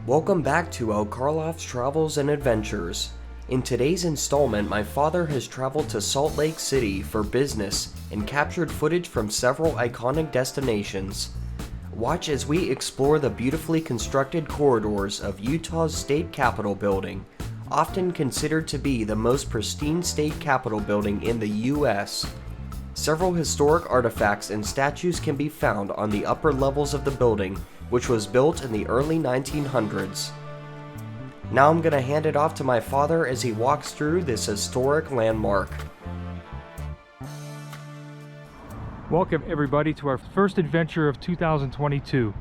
Welcome back to El Karloff's Travels and Adventures. In today's installment, my father has traveled to Salt Lake City for business and captured footage from several iconic destinations. Watch as we explore the beautifully constructed corridors of Utah's State Capitol Building, often considered to be the most pristine state capitol building in the U.S. Several historic artifacts and statues can be found on the upper levels of the building, which was built in the early 1900s. Now I'm going to hand it off to my father as he walks through this historic landmark. Welcome everybody to our first adventure of 2022.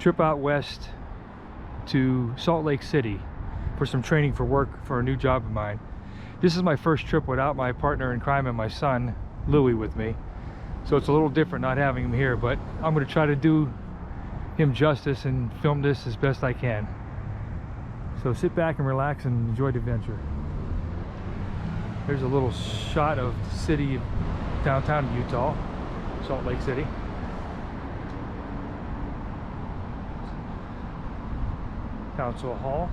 Trip out west to Salt Lake City for some training for work for a new job of mine. This is my first trip without my partner in crime and my son, Louie, with me. So it's a little different not having him here, but I'm going to try to do him justice and film this as best I can. So sit back and relax and enjoy the adventure. There's a little shot of the city of downtown Utah, Salt Lake City. Council Hall.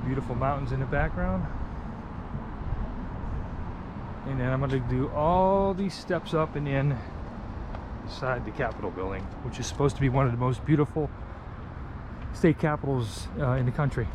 Beautiful mountains in the background. And then I'm going to do all these steps up and in inside the Capitol building, which is supposed to be one of the most beautiful state capitals in the country.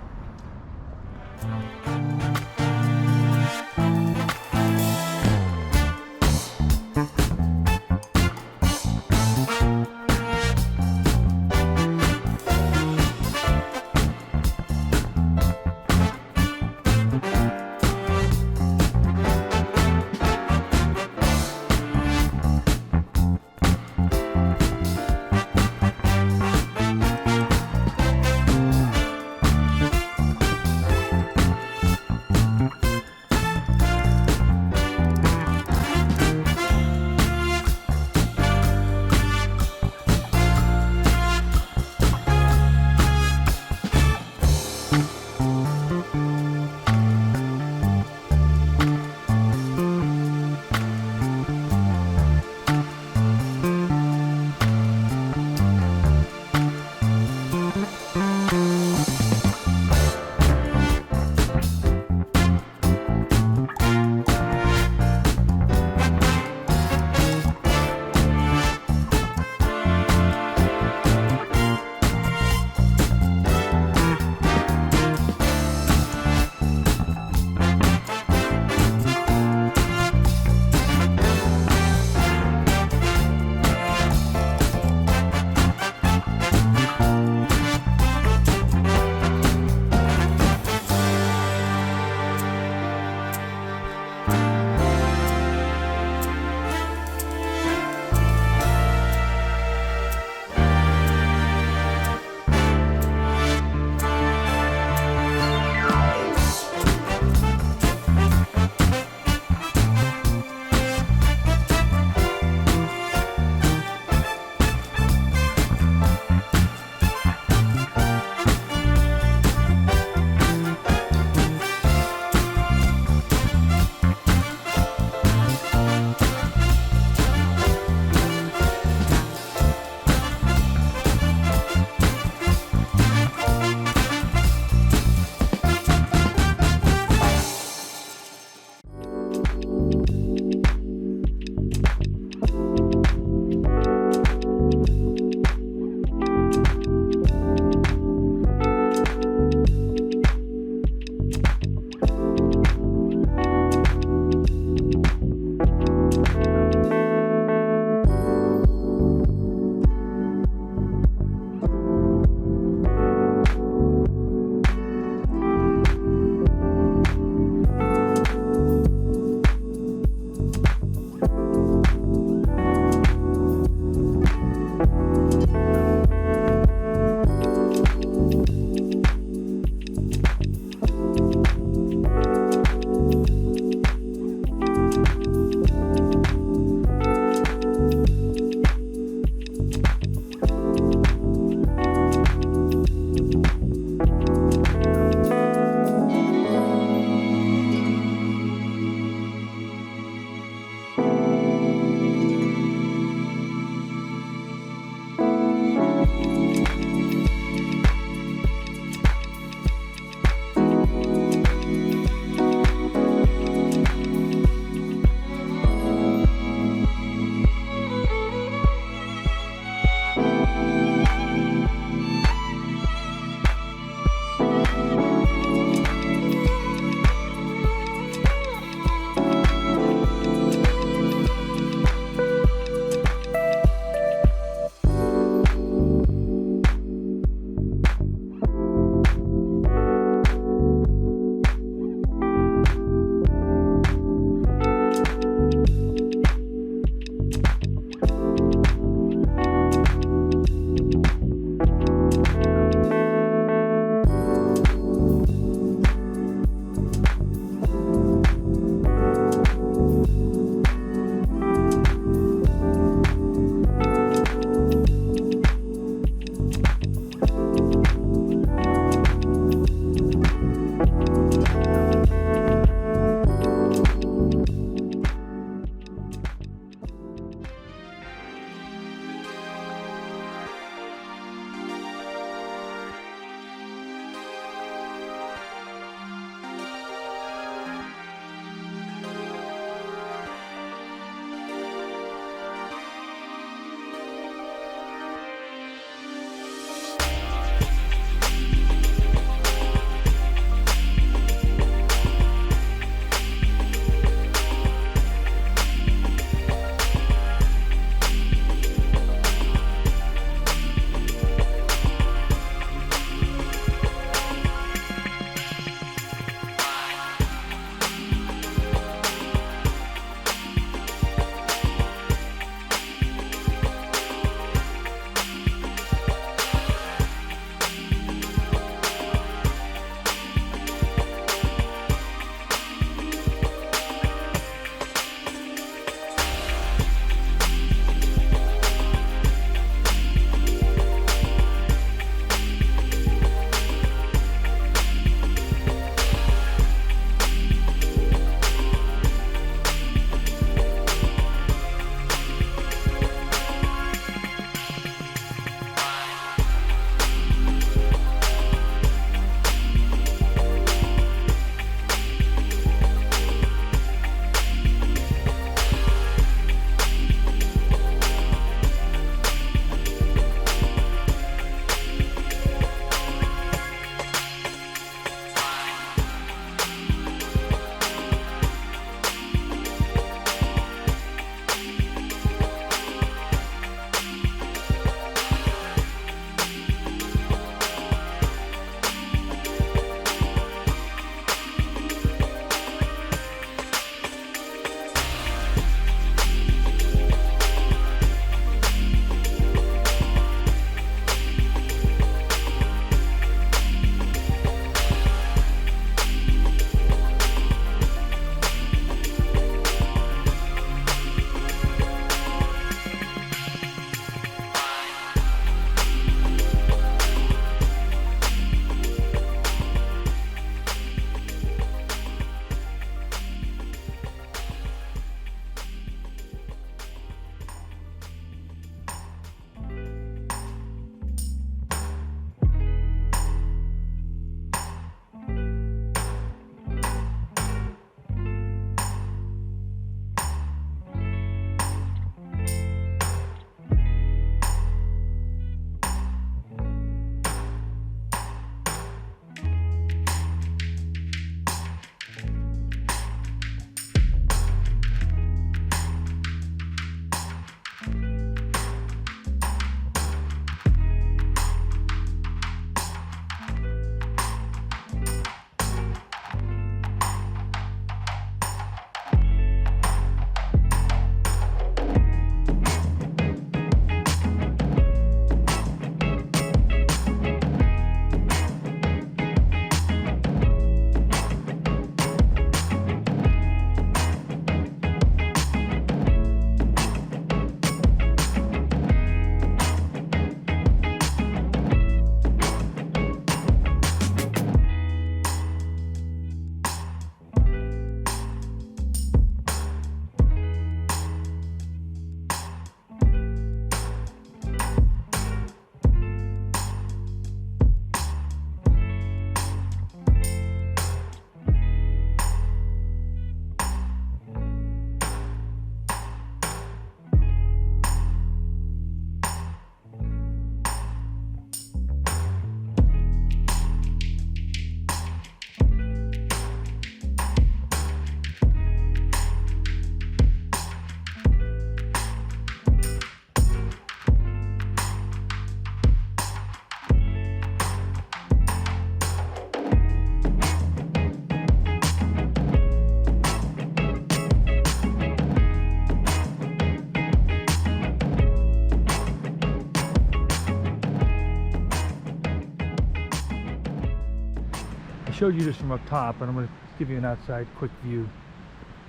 showed you this from up top, and I'm going to give you an outside quick view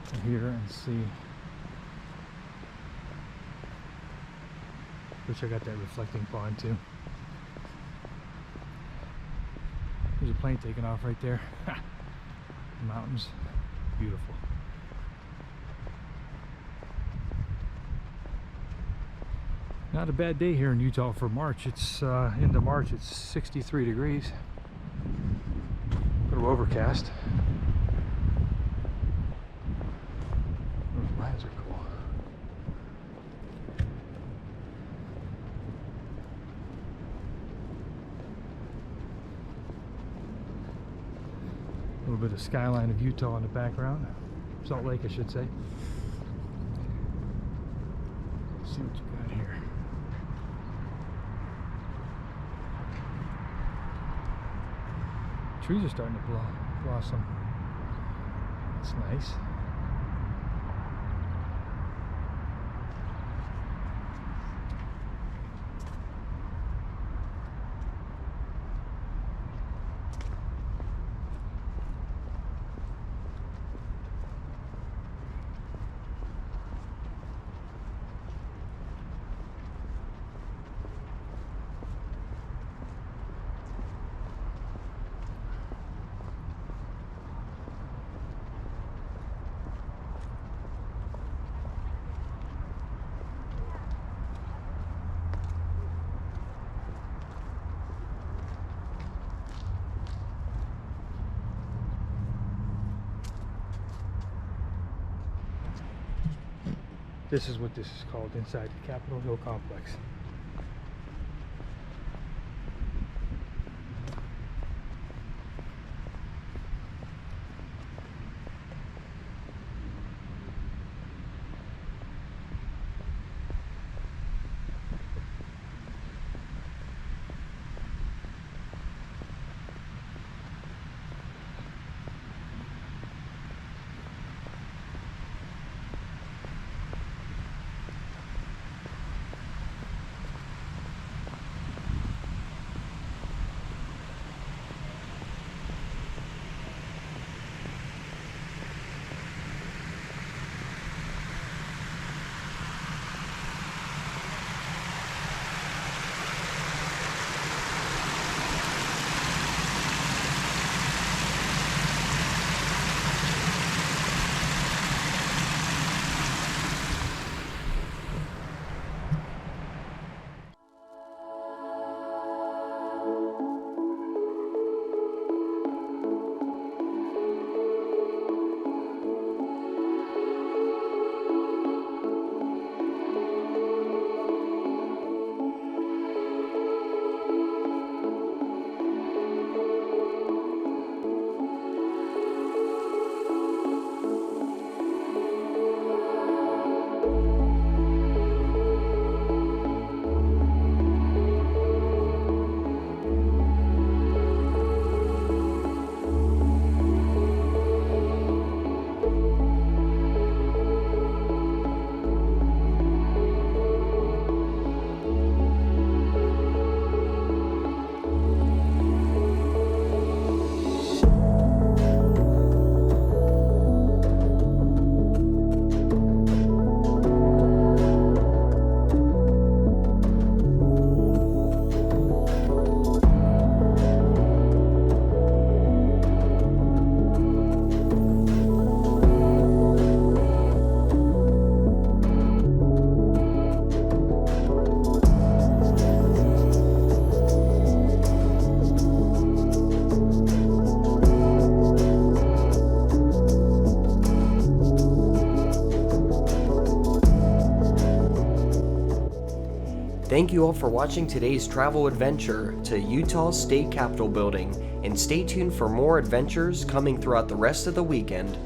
from here and see. Wish I got that reflecting pond too. There's a plane taking off right there. Mountains, beautiful. Not a bad day here in Utah for March. It's into March. It's 63 degrees. A little overcast. Those lines are cool. A little bit of skyline of Utah in the background. Salt Lake, I should say. Let's see what you got here. Trees are starting to blossom. That's nice. This is what this is called inside the Capitol Hill complex. Thank you all for watching today's travel adventure to Utah State Capitol Building, and stay tuned for more adventures coming throughout the rest of the weekend.